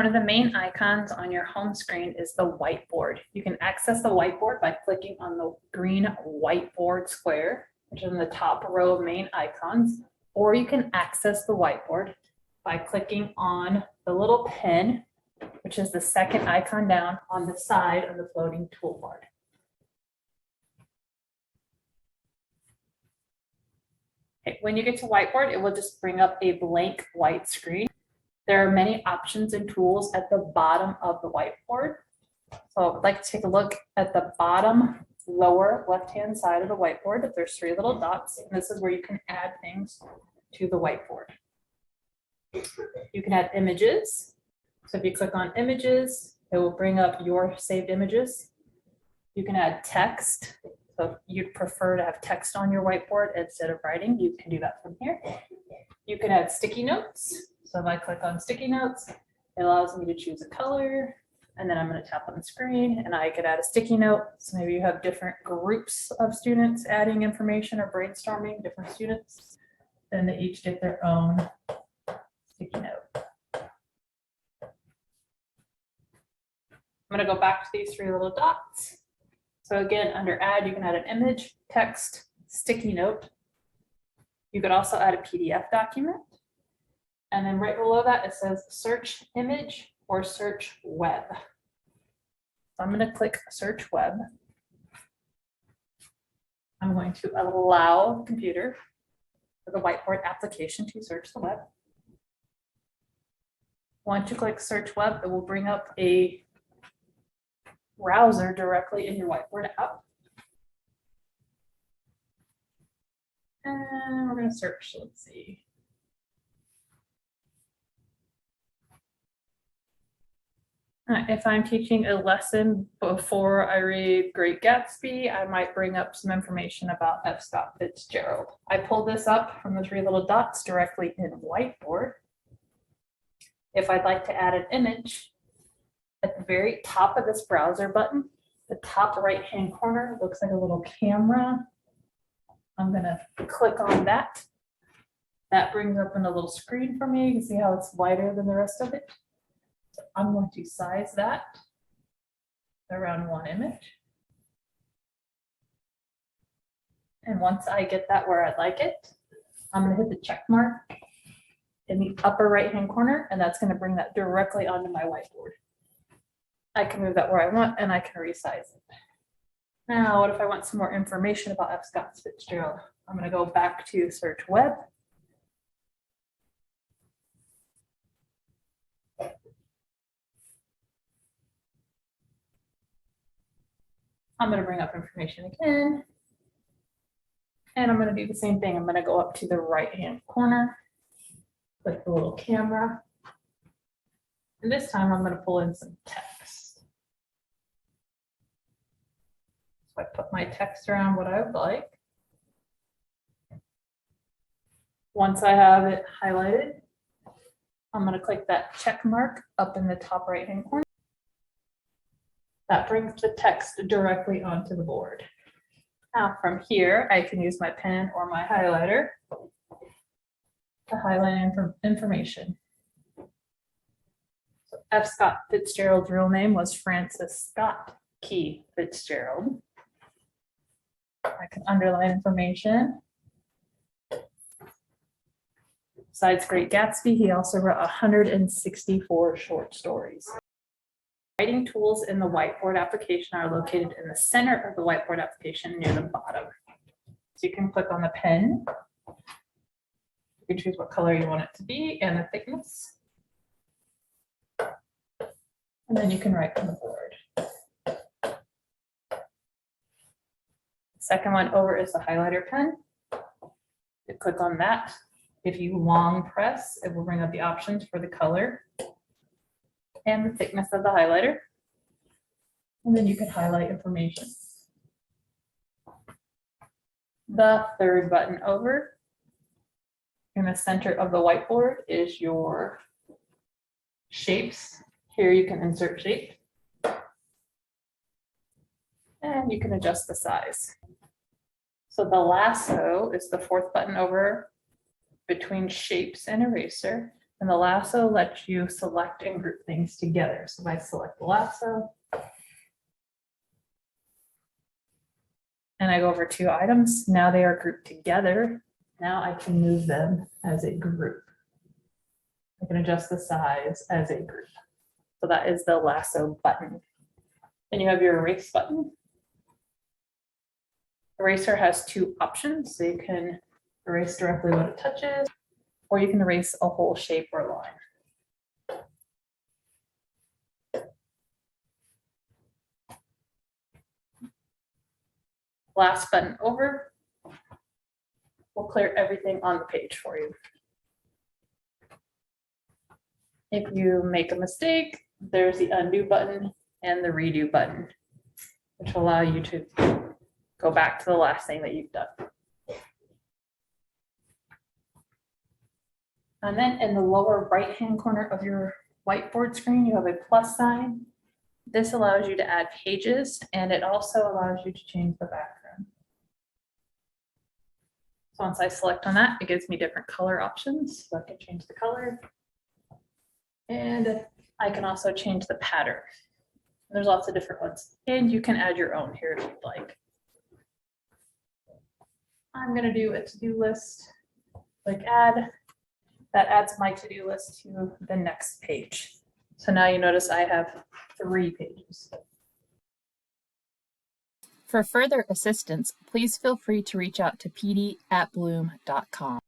One of the main icons on your home screen is the whiteboard. You can access the whiteboard by clicking on the green whiteboard square, which is in the top row of main icons, or you can access the whiteboard by clicking on the little pen, which is the second icon down on the side of the floating toolbar. Okay, when you get to whiteboard, it will just bring up a blank white screen. There are many options and tools at the bottom of the whiteboard. So I'd like to take a look at the bottom lower left-hand side of the whiteboard. There's three little dots, and this is where you can add things to the whiteboard. You can add images. So if you click on images, it will bring up your saved images. You can add text. So if you'd prefer to have text on your whiteboard instead of writing, you can do that from here. You can add sticky notes. So if I click on sticky notes, it allows me to choose a color, and then I'm going to tap on the screen and I could add a sticky note. So maybe you have different groups of students adding information or brainstorming, different students, then they each get their own sticky note. I'm going to go back to these three little dots. So again, under add, you can add an image, text, sticky note. You could also add a PDF document. And then right below that, it says search image or search web. So I'm going to click search web. I'm going to allow the computer or the whiteboard application to search the web. Once you click search web, it will bring up a browser directly in your whiteboard app. And we're going to search, let's see. If I'm teaching a lesson before I read Great Gatsby, I might bring up some information about F. Scott Fitzgerald. I pulled this up from the three little dots directly in Whiteboard. If I'd like to add an image, at the very top of this browser button, the top right-hand corner looks like a little camera. I'm going to click on that. That brings up in a little screen for me. You can see how it's wider than the rest of it. So I'm going to size that around one image. And once I get that where I like it, I'm going to hit the check mark in the upper right-hand corner, and that's going to bring that directly onto my whiteboard. I can move that where I want, and I can resize it. Now, what if I want some more information about F. Scott Fitzgerald? I'm going to go back to search web. I'm going to bring up information again. And I'm going to do the same thing. I'm going to go up to the right-hand corner, click the little camera. And this time I'm going to pull in some text. So I put my text around what I would like. Once I have it highlighted, I'm going to click that check mark up in the top right-hand corner. That brings the text directly onto the board. Now from here, I can use my pen or my highlighter to highlight information. So F. Scott Fitzgerald's real name was Francis Scott Key Fitzgerald. I can underline information. Besides Great Gatsby, he also wrote 164 short stories. Writing tools in the whiteboard application are located in the center of the whiteboard application near the bottom. So you can click on the pen. You can choose what color you want it to be and the thickness. And then you can write on the board. The second one over is the highlighter pen. You click on that. If you long press, it will bring up the options for the color and the thickness of the highlighter. And then you can highlight information. The third button over in the center of the whiteboard is your shapes. Here you can insert shape. And you can adjust the size. So the lasso is the fourth button over between shapes and eraser. And the lasso lets you select and group things together. So if I select the lasso and I go over 2 items, now they are grouped together. Now I can move them as a group. I can adjust the size as a group. So that is the lasso button. Then you have your erase button. Eraser has 2 options. So you can erase directly what it touches, or you can erase a whole shape or line. Last button over will clear everything on the page for you. If you make a mistake, there's the undo button and the redo button, which will allow you to go back to the last thing that you've done. And then in the lower right-hand corner of your whiteboard screen, you have a plus sign. This allows you to add pages, and it also allows you to change the background. So once I select on that, it gives me different color options. So I can change the color. And I can also change the pattern. There's lots of different ones. And you can add your own here if you'd like. I'm going to do a to-do list, click add. That adds my to-do list to the next page. So now you notice I have 3 pages. For further assistance, please feel free to reach out to pd@bloom.com.